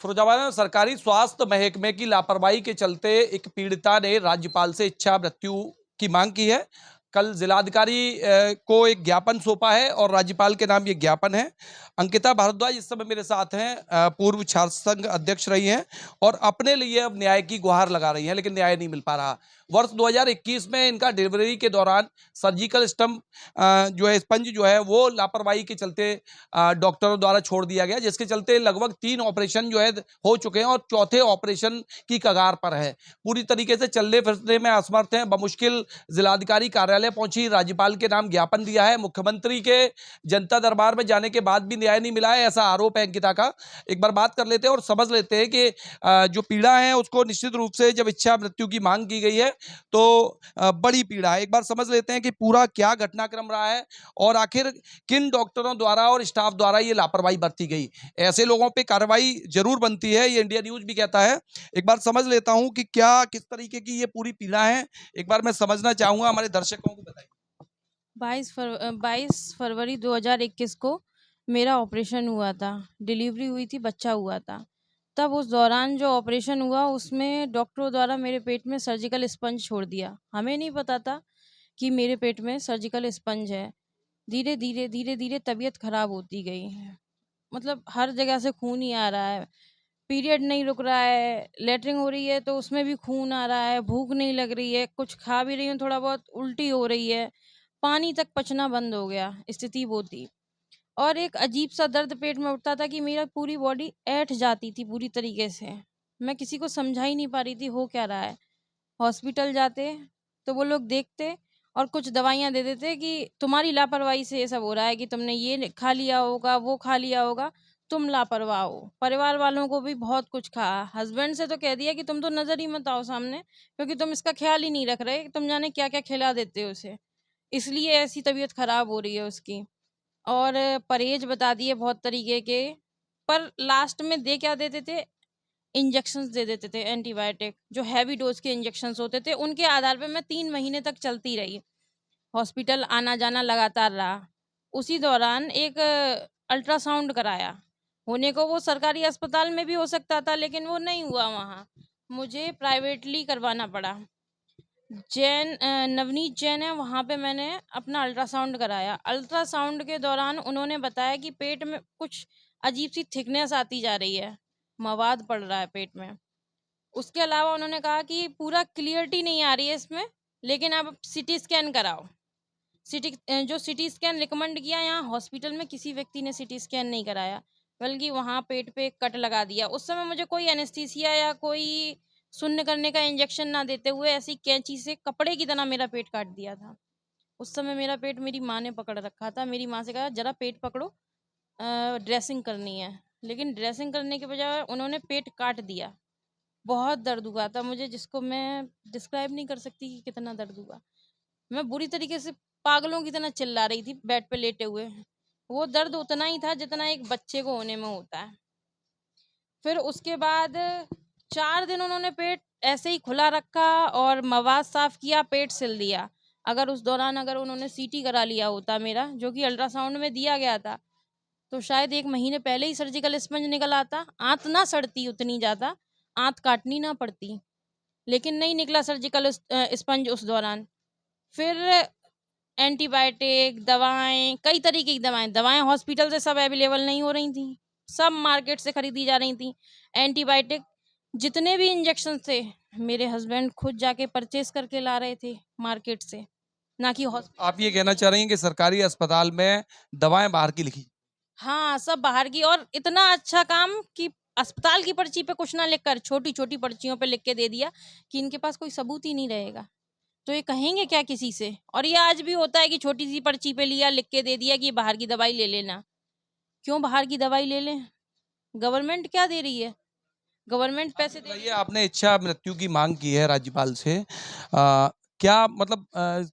फिरोजाबाद में सरकारी स्वास्थ्य महकमे की लापरवाही के चलते एक पीड़िता ने राज्यपाल से इच्छा मृत्यु की मांग की है। कल जिलाधिकारी को एक ज्ञापन सौंपा है और राज्यपाल के नाम ये ज्ञापन है। अंकिता भारद्वाज इस समय मेरे साथ हैं, पूर्व छात्र संघ अध्यक्ष रही हैं और अपने लिए अब न्याय की गुहार लगा रही हैं, लेकिन न्याय नहीं मिल पा रहा। वर्ष 2021 में इनका डिलीवरी के दौरान सर्जिकल स्टम्प जो है स्पंज जो है वो लापरवाही के चलते डॉक्टरों द्वारा छोड़ दिया गया, जिसके चलते लगभग 3 ऑपरेशन जो है हो चुके हैं और चौथे ऑपरेशन की कगार पर है। पूरी तरीके से चलने फिरने में असमर्थ हैं। बमुश्किल जिलाधिकारी कार्यालय पहुंची, राज्यपाल के नाम ज्ञापन दिया है। मुख्यमंत्री के जनता दरबार में जाने के बाद भी न्याय नहीं मिला है, ऐसा आरोप है अंकिता का। एक बार बात कर लेते हैं और समझ लेते हैं कि जो पीड़ा है उसको निश्चित रूप से जब इच्छा मृत्यु की मांग की गई है तो बड़ी पीड़ा है। एक बार समझ लेते हैं कि पूरा क्या घटनाक्रम रहा है और आखिर किन डॉक्टरों द्वारा और स्टाफ द्वारा ये लापरवाही बरती गई। ऐसे लोगों पे कार्रवाई जरूर बनती है, ये इंडिया न्यूज भी कहता है। एक बार समझ लेता हूं कि क्या किस तरीके की ये पूरी पीड़ा है, एक बार मैं समझना चाहूंगा, हमारे दर्शकों को बताइए। 22 फरवरी 2021 को मेरा ऑपरेशन हुआ था। डिलीवरी हुई थी, बच्चा हुआ था। तब उस दौरान जो ऑपरेशन हुआ उसमें डॉक्टरों द्वारा मेरे पेट में सर्जिकल स्पंज छोड़ दिया। हमें नहीं पता था कि मेरे पेट में सर्जिकल स्पंज है। धीरे धीरे धीरे धीरे तबीयत खराब होती गई। मतलब हर जगह से खून ही आ रहा है, पीरियड नहीं रुक रहा है, लेटरिन हो रही है तो उसमें भी खून आ रहा है, भूख नहीं लग रही है, कुछ खा भी रही हूँ थोड़ा बहुत उल्टी हो रही है, पानी तक पचना बंद हो गया, स्थिति वो थी। और एक अजीब सा दर्द पेट में उठता था कि मेरा पूरी बॉडी ऐंठ जाती थी पूरी तरीके से। मैं किसी को समझा ही नहीं पा रही थी हो क्या रहा है। हॉस्पिटल जाते तो वो लोग देखते और कुछ दवाइयाँ दे देते कि तुम्हारी लापरवाही से ये सब हो रहा है, कि तुमने ये खा लिया होगा, वो खा लिया होगा, तुम लापरवाह हो। परिवार वालों को भी बहुत कुछ कहा, हस्बैंड से तो कह दिया कि तुम तो नज़र ही मत आओ सामने, क्योंकि तुम इसका ख्याल ही नहीं रख रहे, तुम जाने क्या क्या खिला देते हो उसे, इसलिए ऐसी तबीयत खराब हो रही है उसकी। और परहेज बता दिए बहुत तरीके के, पर लास्ट में दे क्या देते थे, इंजेक्शंस दे देते थे, एंटीबायोटिक जो हैवी डोज के इंजेक्शंस होते थे, उनके आधार पे मैं 3 महीने तक चलती रही। हॉस्पिटल आना जाना लगातार रहा। उसी दौरान एक अल्ट्रासाउंड कराया। होने को वो सरकारी अस्पताल में भी हो सकता था, लेकिन वो नहीं हुआ वहाँ, मुझे प्राइवेटली करवाना पड़ा। नवनीत जैन है, वहाँ पे मैंने अपना अल्ट्रासाउंड कराया। अल्ट्रासाउंड के दौरान उन्होंने बताया कि पेट में कुछ अजीब सी थिकनेस आती जा रही है, मवाद पड़ रहा है पेट में। उसके अलावा उन्होंने कहा कि पूरा क्लियरिटी नहीं आ रही है इसमें, लेकिन आप सिटी स्कैन कराओ। जो सिटी स्कैन रिकमेंड किया, यहाँ हॉस्पिटल में किसी व्यक्ति ने सिटी स्कैन नहीं कराया, बल्कि वहाँ पेट पे कट लगा दिया। उस समय मुझे कोई एनेस्थीसिया या कोई शून्य करने का इंजेक्शन ना देते हुए ऐसी कैंची से कपड़े की तरह मेरा पेट काट दिया था। उस समय मेरा पेट मेरी माँ ने पकड़ रखा था। मेरी माँ से कहा जरा पेट पकड़ो, ड्रेसिंग करनी है, लेकिन ड्रेसिंग करने के बजाय उन्होंने पेट काट दिया। बहुत दर्द हुआ था मुझे, जिसको मैं डिस्क्राइब नहीं कर सकती कि कितना दर्द हुआ। मैं बुरी तरीके से पागलों की तरह चिल्ला रही थी बेड पे लेटे हुए। वो दर्द उतना ही था जितना एक बच्चे को होने में होता है। फिर उसके बाद 4 दिन उन्होंने पेट ऐसे ही खुला रखा और मवाद साफ किया, पेट सिल दिया। अगर उस दौरान अगर उन्होंने सीटी करा लिया होता मेरा, जो कि अल्ट्रासाउंड में दिया गया था, तो शायद 1 महीने पहले ही सर्जिकल स्पंज निकल आता, आंत ना सड़ती उतनी ज़्यादा, आंत काटनी ना पड़ती। लेकिन नहीं निकला सर्जिकल स्पंज उस दौरान। फिर एंटीबायोटिक, दवाएँ, कई तरीके की दवाएँ हॉस्पिटल से सब अवेलेबल नहीं हो रही थीं, सब मार्केट से खरीदी जा रही थीं। एंटीबायोटिक जितने भी इंजेक्शन थे, मेरे हस्बैंड खुद जाके परचेज़ करके ला रहे थे मार्केट से, ना कि हॉस आप ये कहना चाह रही हैं कि सरकारी अस्पताल में दवाएं बाहर की लिखी। हाँ, सब बाहर की, और इतना अच्छा काम कि अस्पताल की पर्ची पे कुछ ना लिखकर छोटी-छोटी पर्चियों पे लिख के दे दिया कि इनके पास कोई सबूत ही नहीं रहेगा। तो ये कहेंगे क्या किसी से? और ये आज भी होता है कि छोटी-सी पर्ची पे लिया, लिख के दे दिया कि बाहर की दवाई ले लेना। क्यों बाहर की दवाई ले लें? गवर्नमेंट क्या दे रही है? गवर्नमेंट पैसे दे रही बताइए, है। आपने इच्छा मृत्यु की मांग की है राज्यपाल से, क्या मतलब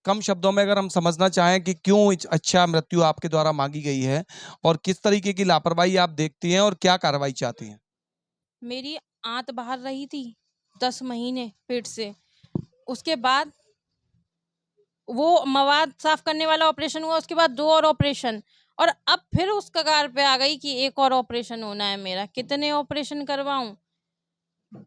कम शब्दों में अगर हम समझना चाहें कि क्यों इच्छा मृत्यु आपके द्वारा मांगी गई है और किस तरीके की लापरवाही आप देखती हैं और क्या कार्रवाई चाहती हैं? मेरी आंत बाहर रही थी 10 महीने पेट से। उसके बाद वो मवाद साफ करने वाला ऑपरेशन हुआ, उसके बाद 2 और ऑपरेशन, और अब फिर उस कगार पे आ गई कि एक और ऑपरेशन होना है मेरा। कितने ऑपरेशन करवाऊं?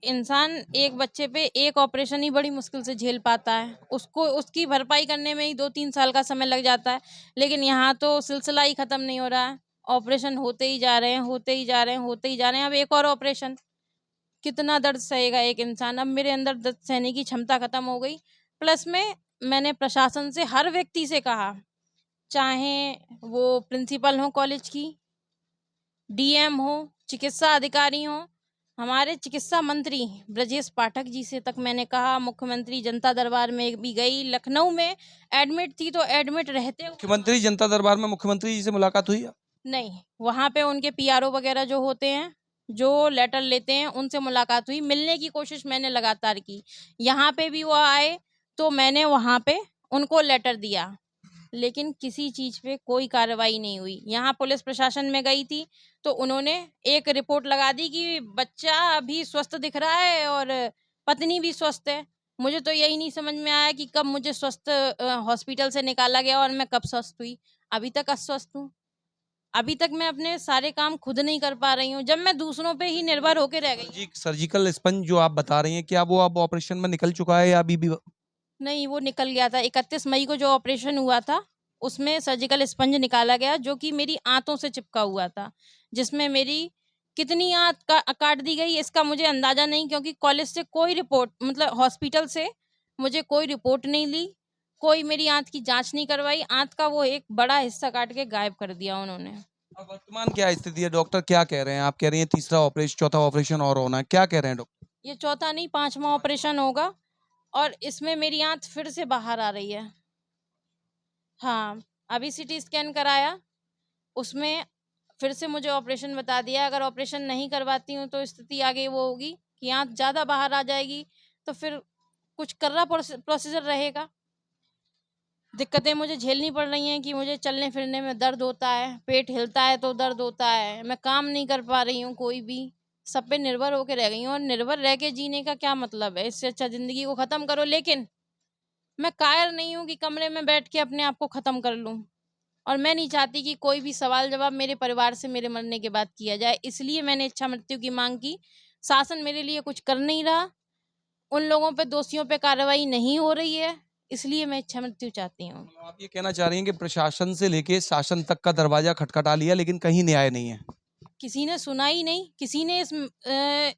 इंसान एक बच्चे पे एक ऑपरेशन ही बड़ी मुश्किल से झेल पाता है, उसको उसकी भरपाई करने में ही 2-3 साल का समय लग जाता है। लेकिन यहाँ तो सिलसिला ही खत्म नहीं हो रहा है, ऑपरेशन होते ही जा रहे हैं, होते ही जा रहे हैं, होते ही जा रहे हैं। अब एक और ऑपरेशन, कितना दर्द सहेगा एक इंसान? अब मेरे अंदर दर्द सहने की क्षमता खत्म हो गई। प्लस में मैंने प्रशासन से, हर व्यक्ति से कहा, चाहे वो प्रिंसिपल हो कॉलेज की, डीएम हो, चिकित्सा अधिकारी हो, हमारे चिकित्सा मंत्री ब्रजेश पाठक जी से तक मैंने कहा, मुख्यमंत्री जनता दरबार में भी गई, लखनऊ में एडमिट थी तो एडमिट रहते हुए मुख्यमंत्री जनता दरबार में मुख्यमंत्री जी से मुलाकात हुई? नहीं, वहाँ पे उनके पीआरओ वगैरह जो होते हैं, जो लेटर लेते हैं, उनसे मुलाकात हुई। मिलने की कोशिश मैंने लगातार की। यहाँ पे भी वो आए तो मैंने वहाँ पे उनको लेटर दिया, लेकिन किसी चीज़ पे कोई कार्रवाई नहीं हुई। यहाँ पुलिस प्रशासन में गई थी तो उन्होंने एक रिपोर्ट लगा दी कि बच्चा अभी स्वस्थ दिख रहा है और पत्नी भी स्वस्थ है। मुझे तो यही नहीं समझ में आया कि कब मुझे स्वस्थ हॉस्पिटल से निकाला गया और मैं कब स्वस्थ हुई। अभी तक अस्वस्थ हूँ। अभी तक मैं अपने सारे काम खुद नहीं कर पा रही हूँ, जब मैं दूसरों पे ही निर्भर होके रह गई हूँ। सर्जिकल स्पंज जो आप बता रही हैं, क्या वो अब ऑपरेशन में निकल चुका है या अभी भी? नहीं, वो निकल गया था। 31 मई को जो ऑपरेशन हुआ था, उसमें सर्जिकल स्पंज निकाला गया, जो कि मेरी आंतों से चिपका हुआ था, जिसमें मेरी कितनी आंत काट दी गई इसका मुझे अंदाज़ा नहीं, क्योंकि कॉलेज से कोई रिपोर्ट, मतलब हॉस्पिटल से मुझे कोई रिपोर्ट नहीं ली, कोई मेरी आंत की जाँच नहीं करवाई। आंत का वो एक बड़ा हिस्सा काट के गायब कर दिया उन्होंने। अब वर्तमान क्या स्थिति है? डॉक्टर क्या कह रहे हैं? आप कह रही हैं तीसरा ऑपरेशन, चौथा ऑपरेशन और होना है, क्या कह रहे हैं डॉक्टर? ये चौथा नहीं, 5वाँ ऑपरेशन होगा और इसमें मेरी आंत फिर से बाहर आ रही है। हाँ, अभी सीटी स्कैन कराया, उसमें फिर से मुझे ऑपरेशन बता दिया। अगर ऑपरेशन नहीं करवाती हूँ तो स्थिति आगे वो होगी कि आँत ज़्यादा बाहर आ जाएगी, तो फिर कुछ कर्रा प्रोसीजर रहेगा। दिक्कतें मुझे झेलनी पड़ रही हैं कि मुझे चलने-फिरने में दर्द होता है, पेट हिलता है तो दर्द होता है, मैं काम नहीं कर पा रही हूँ कोई भी, सब पे निर्भर होके रह गई हूँ और निर्भर रह के जीने का क्या मतलब है? इससे अच्छा ज़िंदगी को ख़त्म करो। लेकिन मैं कायर नहीं हूँ कि कमरे में बैठ के अपने आप को ख़त्म कर लूँ। और मैं नहीं चाहती कि कोई भी सवाल-जवाब मेरे परिवार से मेरे मरने के बाद किया जाए, इसलिए मैंने इच्छा मृत्यु की माँग की। शासन मेरे लिए कुछ कर नहीं रहा, उन लोगों पे, दोषियों पे कार्रवाई नहीं हो रही है, इसलिए मैं इच्छा मृत्यु चाहती हूँ। मतलब आप ये कहना चाह रही हैं कि प्रशासन से लेके शासन तक का दरवाजा खटखटा लिया लेकिन कहीं न्याय नहीं है? किसी ने सुना ही नहीं, किसी ने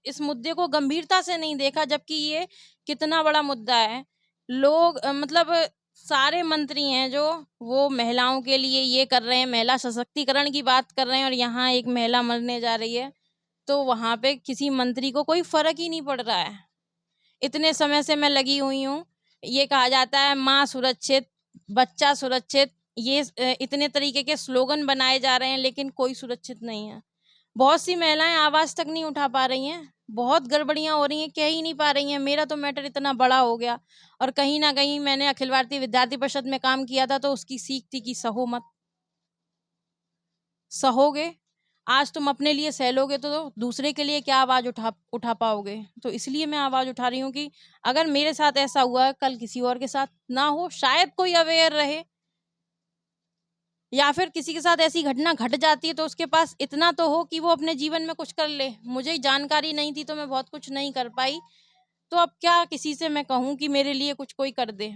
इस मुद्दे को गंभीरता से नहीं देखा, जबकि ये कितना बड़ा मुद्दा है। लोग मतलब सारे मंत्री हैं जो, वो महिलाओं के लिए ये कर रहे हैं, महिला सशक्तिकरण की बात कर रहे हैं और यहाँ एक महिला मरने जा रही है, तो वहाँ पे किसी मंत्री को कोई फ़र्क ही नहीं पड़ रहा है। इतने समय से मैं लगी हुई हूँ, ये कहा जाता है माँ सुरक्षित, बच्चा सुरक्षित, ये इतने तरीके के स्लोगन बनाए जा रहे हैं, लेकिन कोई सुरक्षित नहीं है। बहुत सी महिलाएं आवाज़ तक नहीं उठा पा रही हैं, बहुत गड़बड़ियाँ हो रही हैं, कह ही नहीं पा रही हैं। मेरा तो मैटर इतना बड़ा हो गया और कहीं न कहीं मैंने अखिल भारतीय विद्यार्थी परिषद में काम किया था, तो उसकी सीख थी कि सहो मत। सहोगे, आज तुम अपने लिए सह लोगे तो दूसरे के लिए क्या आवाज़ उठा पाओगे? तो इसलिए मैं आवाज़ उठा रही हूँ कि अगर मेरे साथ ऐसा हुआ है, कल किसी और के साथ ना हो, शायद कोई अवेयर रहे, या फिर किसी के साथ ऐसी घटना घट जाती है तो उसके पास इतना तो हो कि वो अपने जीवन में कुछ कर ले। मुझे जानकारी नहीं थी तो मैं बहुत कुछ नहीं कर पाई, तो अब क्या किसी से मैं कहूँ कि मेरे लिए कुछ कोई कर दे।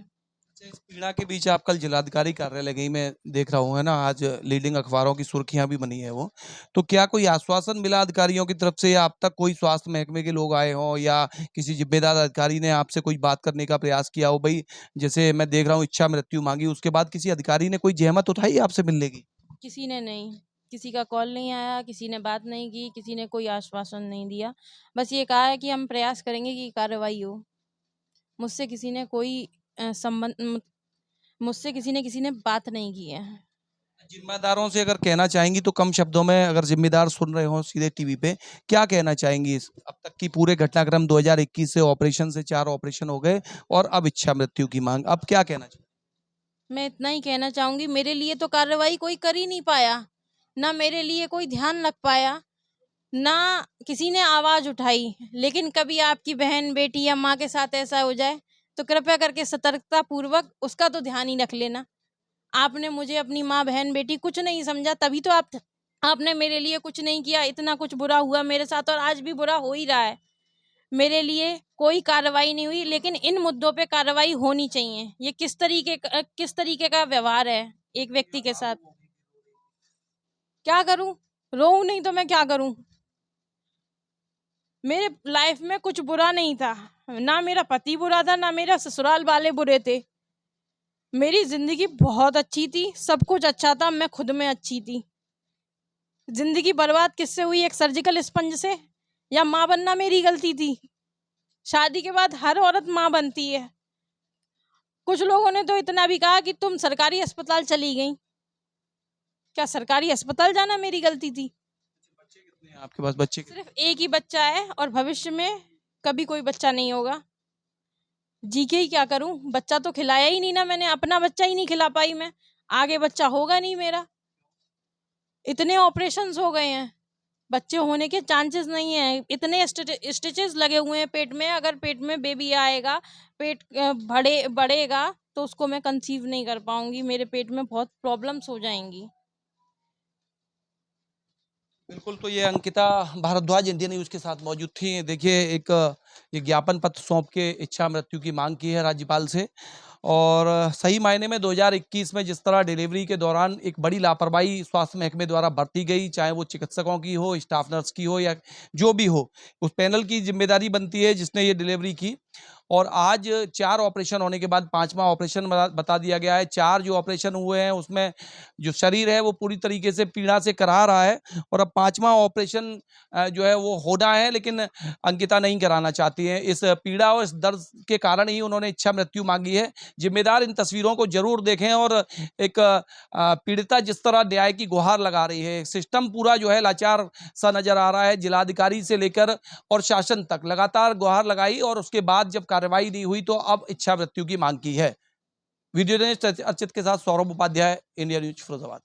अच्छा, इस पीड़ा के बीच आप कल जिलाधिकारी कार्यालय गई, मैं देख रहा हूँ, है ना? आज लीडिंग अखबारों की सुर्खियां भी बनी है वो। तो क्या कोई आश्वासन मिला अधिकारियों की तरफ से, या अब तक कोई स्वास्थ्य महकमे के लोग आए हों या किसी जिम्मेदार अधिकारी ने आपसे कोई बात करने का प्रयास किया हो? भाई, जैसे मैं देख रहा हूँ इच्छा मृत्यु मांगी, उसके बाद किसी अधिकारी ने कोई जहमत उठाई आपसे मिलने की? किसी ने नहीं, किसी का कॉल नहीं आया, किसी ने बात नहीं की, किसी ने कोई आश्वासन नहीं दिया। बस ये कहा है कि हम प्रयास करेंगे कि कार्रवाई हो। मुझसे किसी ने कोई मुझसे किसी ने बात नहीं की है। जिम्मेदारों से अगर कहना चाहेंगी तो कम शब्दों में, अगर जिम्मेदार सुन रहे हो सीधे टीवी पे, क्या कहना चाहेंगी अब तक की पूरे घटनाक्रम 2021 से? ऑपरेशन से 4 ऑपरेशन हो गए और अब इच्छा मृत्यु की मांग, अब क्या कहना चाहिए? मैं इतना ही कहना चाहूँगी, मेरे लिए तो कार्रवाई कोई कर ही नहीं पाया, ना मेरे लिए कोई ध्यान रख पाया, ना किसी ने आवाज़ उठाई। लेकिन कभी आपकी बहन, बेटी या माँ के साथ ऐसा हो जाए, तो कृपया करके सतर्कता पूर्वक उसका तो ध्यान ही रख लेना। आपने मुझे अपनी माँ बहन बेटी कुछ नहीं समझा, तभी तो आपने मेरे लिए कुछ नहीं किया। इतना कुछ बुरा हुआ मेरे साथ और आज भी बुरा हो ही रहा है। मेरे लिए कोई कार्रवाई नहीं हुई, लेकिन इन मुद्दों पे कार्रवाई होनी चाहिए। ये किस तरीके का व्यवहार है एक व्यक्ति के साथ? क्या करूं? रोऊं नहीं तो मैं क्या करूं? मेरे लाइफ में कुछ बुरा नहीं था, ना मेरा पति बुरा था, ना मेरा ससुराल वाले बुरे थे। मेरी जिंदगी बहुत अच्छी थी, सब कुछ अच्छा था, मैं खुद में अच्छी थी। जिंदगी बर्बाद किससे हुई? एक सर्जिकल स्पंज से? या माँ बनना मेरी गलती थी? शादी के बाद हर औरत माँ बनती है। कुछ लोगों ने तो इतना भी कहा कि तुम सरकारी अस्पताल चली गई। क्या सरकारी अस्पताल जाना मेरी गलती थी? बच्चे कितने हैं आपके पास? बच्चे सिर्फ एक ही बच्चा है और भविष्य में कभी कोई बच्चा नहीं होगा। जी के ही क्या करूं? बच्चा तो खिलाया ही नहीं ना मैंने, अपना बच्चा ही नहीं खिला पाई मैं, आगे बच्चा होगा नहीं मेरा। इतने ऑपरेशंस हो गए हैं, बच्चे होने के चांसेस नहीं है। इतने स्टिचेस लगे हुए हैं पेट में, अगर पेट में बेबी आएगा, पेट बढ़ेगा तो उसको मैं कंसीव नहीं कर पाऊंगी, मेरे पेट में बहुत प्रॉब्लम्स हो जाएंगी। बिल्कुल, तो ये अंकिता भारद्वाज इंडिया न्यूज़ के साथ मौजूद थी। देखिए, एक ये ज्ञापन पत्र सौंप के इच्छा मृत्यु की मांग की है राज्यपाल से। और सही मायने में 2021 में जिस तरह डिलीवरी के दौरान एक बड़ी लापरवाही स्वास्थ्य महकमे द्वारा बरती गई, चाहे वो चिकित्सकों की हो, स्टाफ नर्स की हो या जो भी हो, उस पैनल की जिम्मेदारी बनती है जिसने ये डिलीवरी की। और आज 4 ऑपरेशन होने के बाद 5वां ऑपरेशन बता दिया गया है। 4 जो ऑपरेशन हुए हैं उसमें जो शरीर है वो पूरी तरीके से पीड़ा से कराह रहा है, और अब 5वां ऑपरेशन जो है वो होना है, लेकिन अंकिता नहीं कराना चाहती हैं। इस पीड़ा और इस दर्द के कारण ही उन्होंने इच्छा मृत्यु मांगी है। जिम्मेदार इन तस्वीरों को जरूर देखें, और एक पीड़िता जिस तरह न्याय की गुहार लगा रही है, सिस्टम पूरा जो है लाचार सा नजर आ रहा है। जिलाधिकारी से लेकर और शासन तक लगातार गुहार लगाई, और उसके बाद जब कार्रवाई नहीं हुई तो अब इच्छा मृत्यु की मांग की है। वीडियो जर्नलिस्ट अर्चित के साथ सौरभ उपाध्याय, इंडिया न्यूज, फिरोजाबाद।